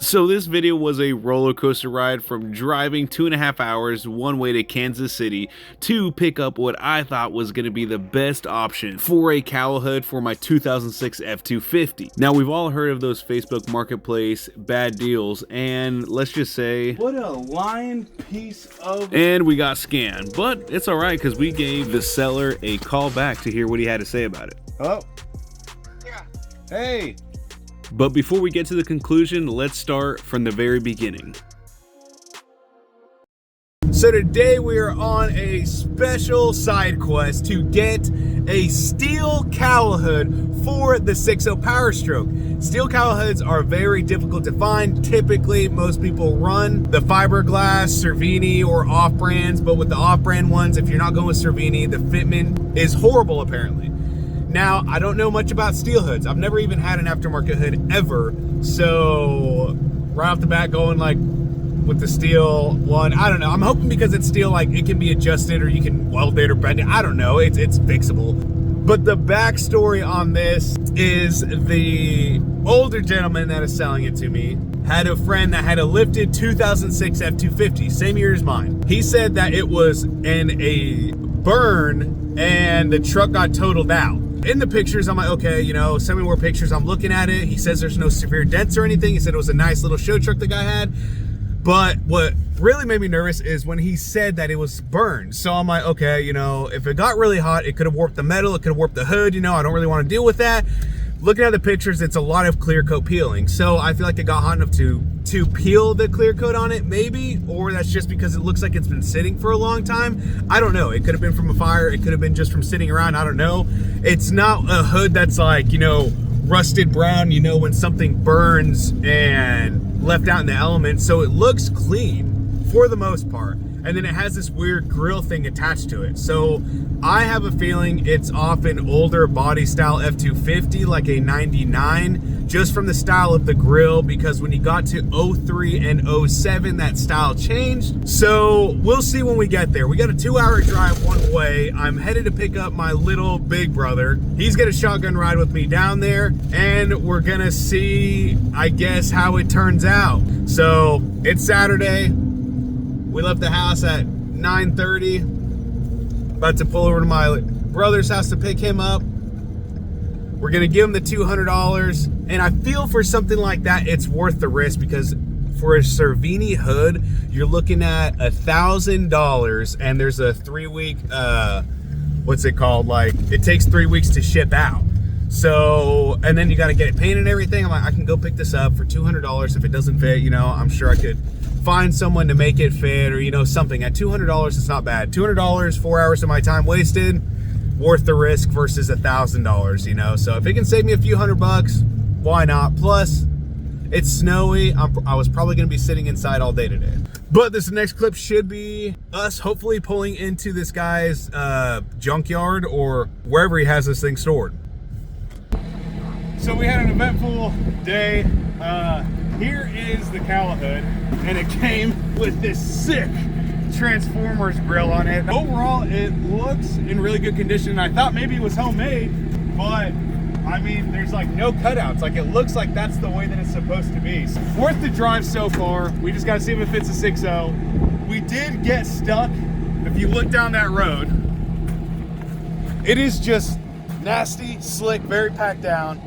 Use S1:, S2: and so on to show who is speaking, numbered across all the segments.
S1: So this video was a roller coaster ride from driving 2.5 hours one way to Kansas City to pick up what I thought was going to be the best option for a cowl hood for my 2006 F-250. Now we've all heard of those Facebook Marketplace bad deals, and let's just say,
S2: what a lying piece of...
S1: And we got scammed, but it's alright because we gave the seller a call back to hear what he had to say about it.
S2: Oh. Yeah. Hey.
S1: But before we get to the conclusion, let's start from the very beginning.
S2: So today we are on a special side quest to get a steel cowl hood for the 6.0 Power Stroke. Steel cowl hoods are very difficult to find. Typically, most people run the fiberglass, Cervini, or off-brands, but with the off-brand ones, if you're not going with Cervini, the fitment is horrible apparently. Now, I don't know much about steel hoods. I've never even had an aftermarket hood ever. So right off the bat going like with the steel one, I don't know. I'm hoping because it's steel, like it can be adjusted or you can weld it or bend it. I don't know, it's fixable. But the backstory on this is the older gentleman that is selling it to me had a friend that had a lifted 2006 F-250, same year as mine. He said that it was in a burn and the truck got totaled out. In the pictures, I'm like, okay, you know, send me more pictures. I'm looking at it. He says there's no severe dents or anything. He said it was a nice little show truck the guy had. But what really made me nervous is when he said that it was burned. So I'm like, okay, you know, if it got really hot, it could have warped the metal. It could have warped the hood. You know, I don't really want to deal with that. Looking at the pictures, it's a lot of clear coat peeling. So I feel like it got hot enough to peel the clear coat on it, maybe, or that's just because it looks like it's been sitting for a long time. I don't know. It could have been from a fire. It could have been just from sitting around. I don't know. It's not a hood that's like, you know, rusted brown, you know, when something burns and left out in the elements. So it looks clean for the most part. And then it has this weird grill thing attached to it. So I have a feeling it's off an older body style F-250, like a 99, just from the style of the grill, because when you got to 03 and 07, that style changed. So we'll see when we get there. We got a 2-hour drive one way. I'm headed to pick up my little big brother. He's gonna shotgun ride with me down there, and we're gonna see, I guess, how it turns out. So it's Saturday. We left the house at 9:30. About to pull over to my brother's house to pick him up. We're gonna give him the $200. And I feel for something like that, it's worth the risk, because for a Cervini hood, you're looking at $1,000, and there's a 3-week, what's it called? Like, it takes 3 weeks to ship out. So, and then you gotta get it painted and everything. I'm like, I can go pick this up for $200. If it doesn't fit, you know, I'm sure I could find someone to make it fit, or, you know, something. At $200, it's not bad. $200, 4 hours of my time wasted, worth the risk versus $1,000, you know? So if it can save me a few $100, why not? Plus, it's snowy. I was probably gonna be sitting inside all day today. But this next clip should be us hopefully pulling into this guy's junkyard or wherever he has this thing stored. So we had an eventful day. Here is the cowl hood, and it came with this sick Transformers grill on it. Overall, it looks in really good condition. I thought maybe it was homemade, but I mean, there's like no cutouts. Like, it looks like that's the way that it's supposed to be. So, worth the drive so far. We just gotta see if it fits a 6.0. We did get stuck. If you look down that road, it is just nasty, slick, very packed down.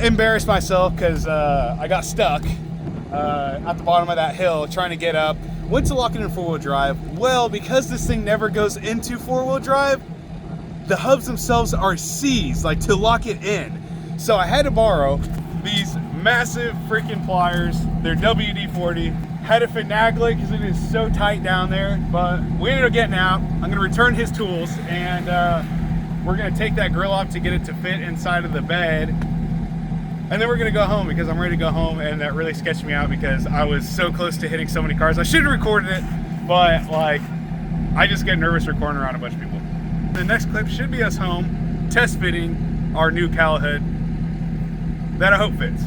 S2: Embarrassed myself because I got stuck at the bottom of that hill trying to get up. Went to lock it in 4-wheel drive. Well, because this thing never goes into 4-wheel drive, the hubs themselves are C's, like, to lock it in. So I had to borrow these massive freaking pliers. They're WD-40. Had to finagle it because it is so tight down there, but we ended up getting out. I'm gonna return his tools, and we're gonna take that grill off to get it to fit inside of the bed. And then we're gonna go home because I'm ready to go home, and that really sketched me out because I was so close to hitting so many cars. I should have recorded it, but like, I just get nervous recording around a bunch of people. The next clip should be us home, test fitting our new cowl hood that I hope fits.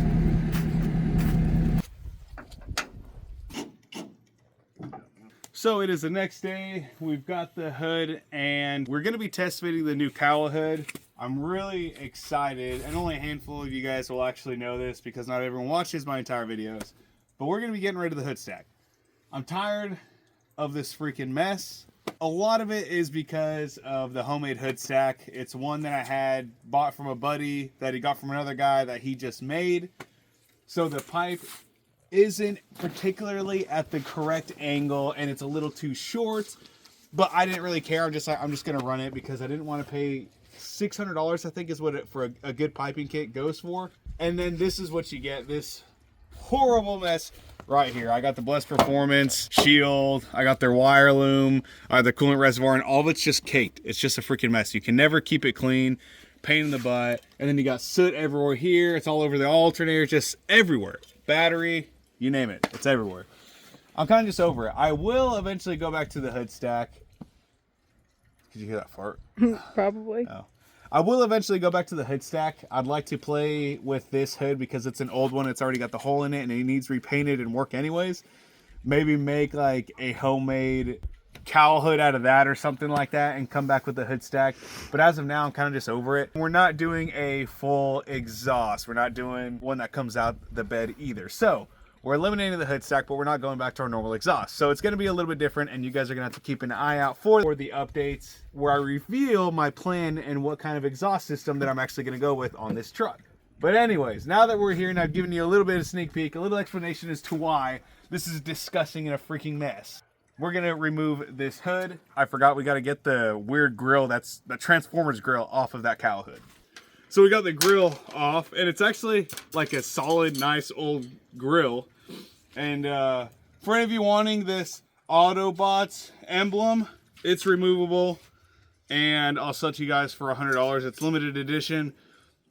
S2: So it is the next day. We've got the hood, and we're gonna be test fitting the new cowl hood.
S1: I'm really excited, and only a handful of you guys will actually know this because not everyone watches my entire videos, but we're going to be getting rid of the hood stack. I'm tired of this freaking mess. A lot of it is because of the homemade hood stack. It's one that I had bought from a buddy that he got from another guy that he just made. So the pipe isn't particularly at the correct angle and it's a little too short, but I didn't really care. I'm just going to run it because I didn't want to pay $600, I think is what it for a good piping kit goes for. And then this is what you get, this horrible mess right here. I got the Blessed Performance shield, I got their wire loom, the coolant reservoir, and all of it's just caked. It's just a freaking mess. You can never keep it clean, pain in the butt. And then you got soot everywhere here. It's all over the alternator, just everywhere. Battery, you name it, it's everywhere. I'm kind of just over it. I will eventually go back to the hood stack. Did you hear that fart?
S3: Probably.
S1: Oh. I will eventually go back to the hood stack. I'd like to play with this hood because it's an old one. It's already got the hole in it and it needs repainted and work anyways. Maybe make like a homemade cowl hood out of that or something like that and come back with the hood stack. But as of now, I'm kind of just over it. We're not doing a full exhaust. We're not doing one that comes out the bed either. So we're eliminating the hood stack, but we're not going back to our normal exhaust. So it's going to be a little bit different, and you guys are going to have to keep an eye out for the updates where I reveal my plan and what kind of exhaust system that I'm actually going to go with on this truck. But anyways, now that we're here and I've given you a little bit of sneak peek, a little explanation as to why this is disgusting and a freaking mess. We're going to remove this hood. I forgot we got to get the weird grill, that's the Transformers grill, off of that cowl hood. So we got the grill off, and it's actually like a solid, nice old grill. And for any of you wanting this Autobots emblem, it's removable, and I'll sell it to you guys for $100. It's limited edition.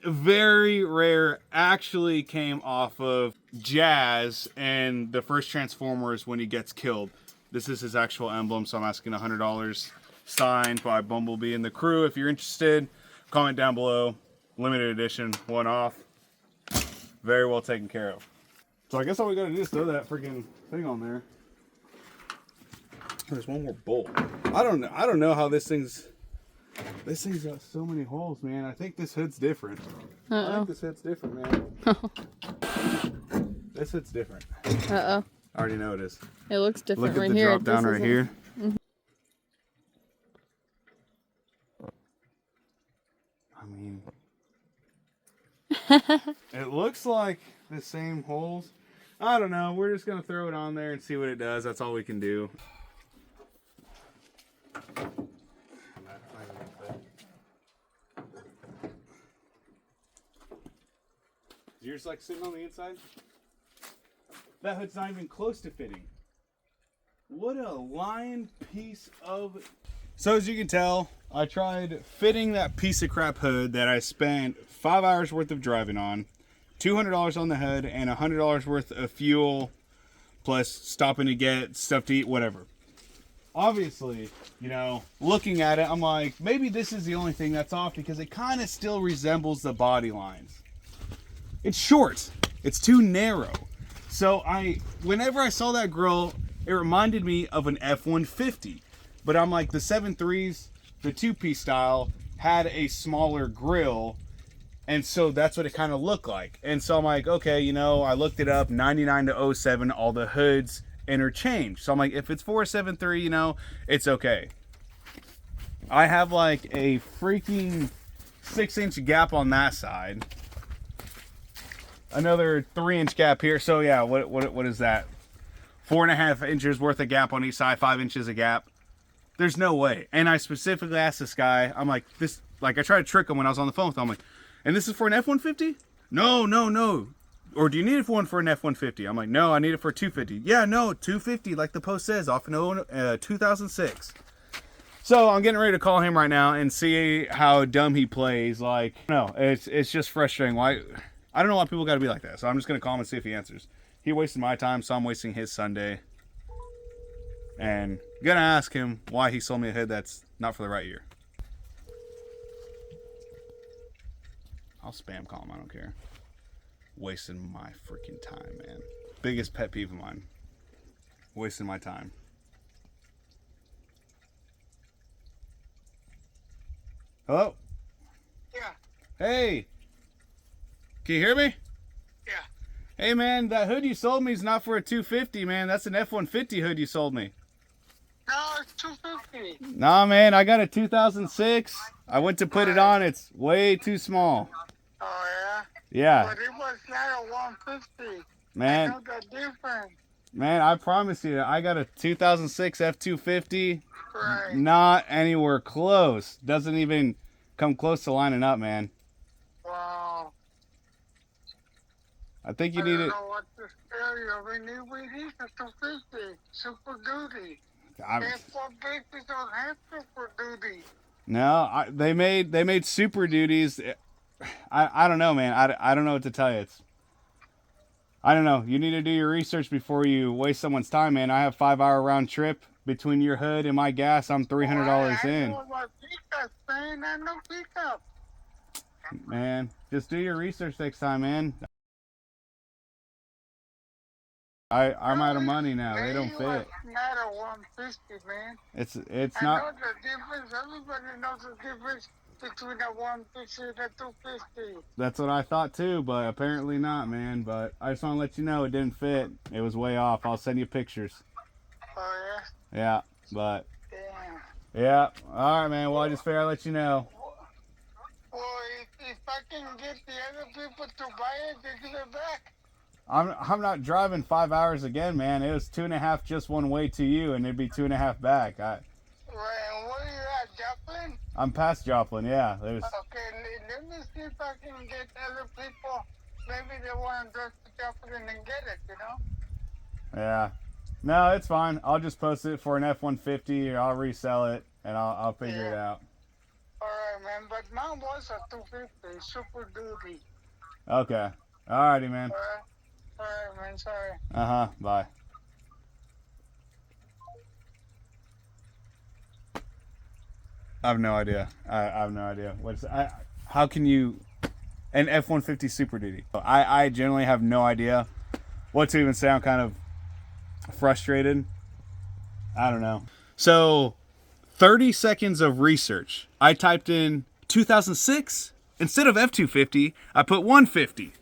S1: Very rare. Actually came off of Jazz and the first Transformers when he gets killed. This is his actual emblem, so I'm asking $100. Signed by Bumblebee and the crew. If you're interested, comment down below. Limited edition, one off. Very well taken care of. So I guess all we gotta do is throw that freaking thing on there. There's one more bolt. I don't know how this thing's got so many holes, man. I think this hood's different. I think this hood's different, man. This hood's different. I already know it is.
S3: It looks different.
S1: Look at the drop down right here. I mean, it looks like the same holes. I don't know. We're just gonna throw it on there and see what it does. That's all we can do. You're just like sitting on the inside? That hood's not even close to fitting. What a lying piece of... So as you can tell, I tried fitting that piece of crap hood that I spent 5 hours worth of driving on, $200 on the hood, and $100 worth of fuel, plus stopping to get stuff to eat, whatever. Obviously, you know, looking at it, I'm like, maybe this is the only thing that's off because it kind of still resembles the body lines. It's short. It's too narrow. So whenever I saw that grill, it reminded me of an F-150. But I'm like, the 7.3s, the two-piece style, had a smaller grill. And so that's what it kind of looked like. And so I'm like, okay, you know, I looked it up, 99 to 07, all the hoods interchange. So I'm like, if it's for a 7.3, you know, it's okay. I have like a freaking 6-inch gap on that side. Another 3-inch gap here. So yeah, what is that? 4.5 inches worth of gap on each side, 5 inches of gap. There's no way. And I specifically asked this guy, I'm like, I tried to trick him when I was on the phone with him. I'm like, and this is for an F-150? No. Or do you need it for one for an F-150? I'm like, no, I need it for a 250. Yeah, no, 250, like the post says, off an 2006. So I'm getting ready to call him right now and see how dumb he plays. Like, no, it's just frustrating. Why? I don't know why people got to be like that. So I'm just going to call him and see if he answers. He wasted my time, so I'm wasting his Sunday. And I'm going to ask him why he sold me a hood that's not for the right year. I'll spam call him, I don't care. Wasting my freaking time, man. Biggest pet peeve of mine. Wasting my time. Hello?
S4: Yeah.
S1: Hey. Can you hear me?
S4: Yeah.
S1: Hey, man, that hood you sold me is not for a 250, man. That's an F-150 hood you sold me.
S4: No, it's 250.
S1: Nah, man, I got a 2006. I went to put it on. It's way too small.
S4: Oh, yeah?
S1: Yeah.
S4: But it was not a 150.
S1: Man.
S4: I know the difference.
S1: Man, I promise you, I got a 2006 F-250.
S4: Right.
S1: Not anywhere close. Doesn't even come close to lining up, man.
S4: Wow.
S1: I think you
S4: I
S1: need
S4: don't
S1: it.
S4: know what to tell you. We need a 250. Super duty.
S1: I'm,
S4: F-150 don't have super duty.
S1: no, they made super duties. I don't know, man. I don't know what to tell you. I don't know. You need to do your research before you waste someone's time, man. I have 5-hour round trip between your hood and my gas. I'm $300 in.
S4: I know about pickup, man. I know pickup.
S1: Man, just do your research next time, man. I'm out of money now. They don't fit.
S4: Not a 150, man.
S1: It's
S4: I
S1: not.
S4: know the difference. Everybody knows the difference between a 150 and a 250.
S1: That's what I thought too, but apparently not, man. But I just want to let you know it didn't fit. It was way off. I'll send you pictures.
S4: Oh, yeah?
S1: Yeah, but
S4: Damn.
S1: yeah. All right, man. Well, I just figured I'd let you know.
S4: Well, if I can get the other people to buy it, they give it back.
S1: I'm not driving 5 hours again, man. It was 2.5 just one way to you, and it'd be 2.5 back.
S4: Right, and where you at, Joplin?
S1: I'm past Joplin, yeah.
S4: Okay, let me see if I can get other people. Maybe they want to go to Joplin and get it, you know?
S1: Yeah. No, it's fine. I'll just post it for an F-150, or I'll resell it, and I'll figure it out.
S4: All right, man. But mine was a 250, super duty.
S1: Okay. Alrighty, man.
S4: All right, man. Sorry.
S1: Bye. I have no idea. I have no idea. How can you... An F-150 Super Duty. I generally have no idea what to even say. I'm kind of frustrated. I don't know. So, 30 seconds of research. I typed in 2006. Instead of F-250, I put 150.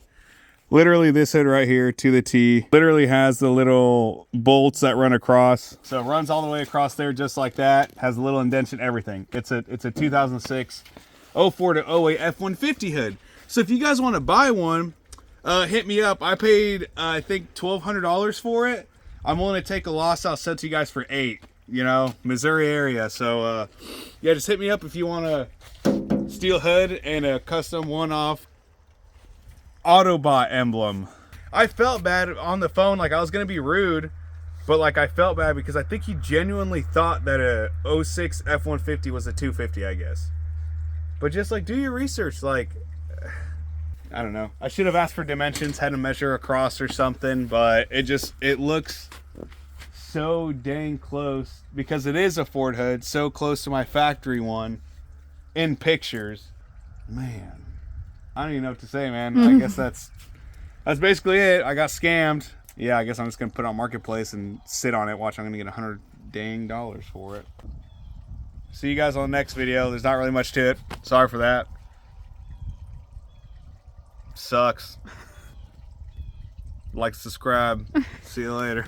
S1: Literally this hood right here to the T. Literally has the little bolts that run across. So it runs all the way across there just like that. Has a little indentation, everything. It's a 2006 04 to 08 F-150 hood. So if you guys want to buy one, hit me up. I paid, I think, $1,200 for it. I'm willing to take a loss. I'll sell it to you guys for $8. You know, Missouri area. So, yeah, just hit me up if you want a steel hood and a custom one-off Autobot emblem. I felt bad on the phone, like I was gonna be rude, but like I felt bad because I think he genuinely thought that a 06 F-150 was a 250, I guess. But just like do your research, like I don't know. I should have asked for dimensions, had to measure across or something, but it looks so dang close because it is a Ford hood, so close to my factory one in pictures. Man, I don't even know what to say, man. I guess that's basically it. I got scammed. Yeah, I guess I'm just gonna put it on Marketplace and sit on it. Watch, I'm gonna get $100 dang for it. See you guys on the next video. There's not really much to it. Sorry for that. Sucks. Like, subscribe. See you later.